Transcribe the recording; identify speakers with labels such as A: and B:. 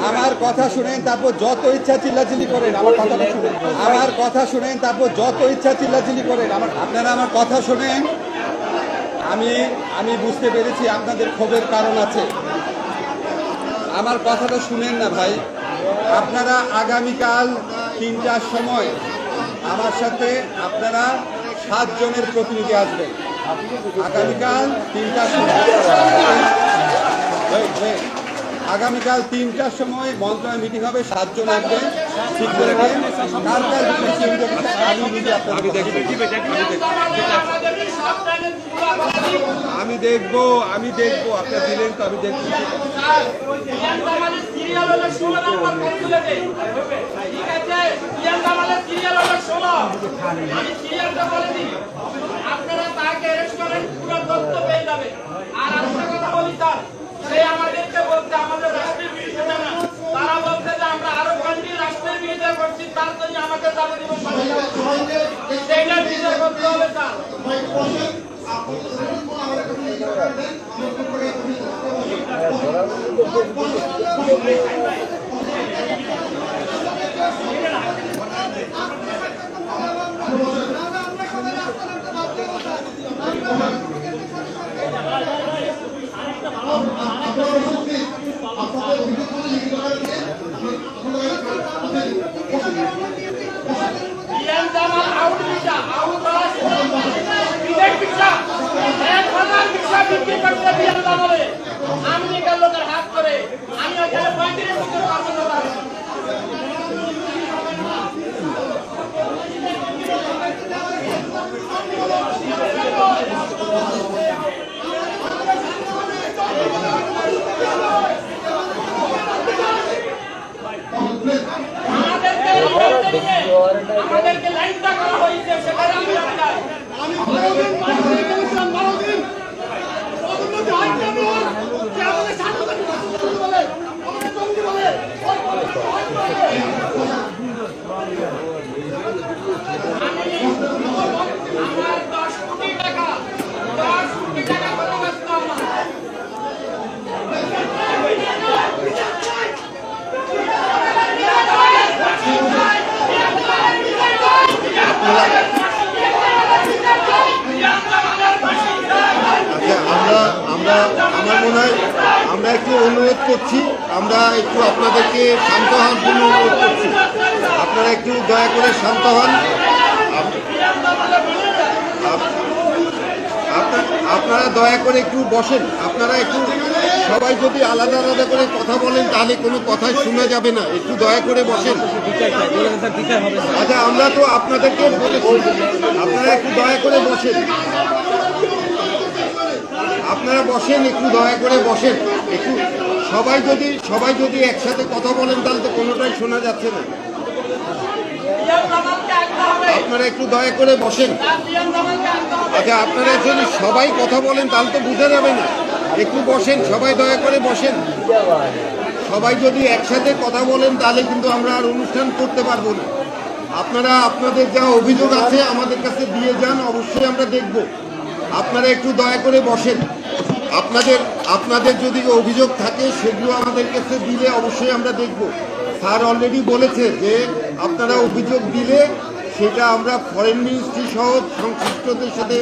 A: আমার কথা শুনেন, তারপর যত ইচ্ছা চিল্লাচিল্লি করেন। আমার কথাটা শুনেন, আমার কথা শুনেন, তারপর যত ইচ্ছা চিল্লাচিল্লি করেন। আপনারা আমার কথা শুনেন। আমি বুঝতে পেরেছি আপনাদের ক্ষোভের কারণ আছে। আমার কথাটা শুনেন না ভাই। আপনারা আগামীকাল 3টার সময় আমার সাথে আপনারা 7 জনের প্রতিনিধি আসবেন। আগামীকাল 3টার সময় আগামীকাল 3টার সময় মন্ত্রণালয় মিটিং হবে। 7 জন আসবেন, ঠিক করে নেন। কার কার আমি দেখবো আপনার দিলেন তো, আমি দেখবো।
B: আপনারা তাকে অ্যারেস্ট করেন, পুরো তথ্য পেয়ে যাবে। আর একটা কথা বলি স্যার, সে আমাদেরকে বলতে আমাদের রাষ্ট্রের বিরুদ্ধে না, তারা বলছে যে আমরা আরো কয়েকটি রাষ্ট্রের বিরুদ্ধে করছি, তার জন্য আমাদের দাবি দিব। সেইটার বিচার করতে হবে স্যার। আমেরিকার লোকের হাত করে আমি ওখানে 35 বছর পাবো না। আমাদেরকে লাইনটা করা হয়েছে, সেখানে আমি
C: আমার মনে হয় আমরা একটু অনুরোধ করছি, আমরা একটু আপনাদেরকে শান্ত হওয়ার জন্য অনুরোধ করছি। আপনারা একটু দয়া করে শান্ত হন। আপনারা দয়া করে একটু বসেন। আপনারা একটু সবাই যদি আলাদা আলাদা করে কথা বলেন তাহলে কোনো কথাই শোনা যাবে না। একটু দয়া করে বসেন। আচ্ছা, আমরা তো আপনাদেরকে বলেছি, আপনারা একটু দয়া করে বসেন। আপনারা বসেন, একটু দয়া করে বসেন। একটু সবাই যদি একসাথে কথা বলেন তাহলে তো কোনোটাই শোনা যাচ্ছে না। আপনারা একটু দয়া করে বসেন। আচ্ছা, আপনারা যদি সবাই কথা বলেন তাহলে তো বোঝা যাবে না। একটু বসেন, সবাই দয়া করে বসেন। সবাই যদি একসাথে কথা বলেন তাহলে কিন্তু আমরা আর অনুষ্ঠান করতে পারবো না। আপনারা আপনাদের যা অভিযোগ আছে আমাদের কাছে দিয়ে যান, অবশ্যই আমরা দেখব। আপনারা একটু দয়া করে বসেন। আপনাদের যদি অভিযোগ থাকে সেগুলো আমাদের কাছে দিলে অবশ্যই আমরা দেখব। স্যার অলরেডি বলেছে যে আপনারা অভিযোগ দিলে সেটা আমরা ফরেন মিনিস্ট্রি সহ সংশ্লিষ্টদের সাথে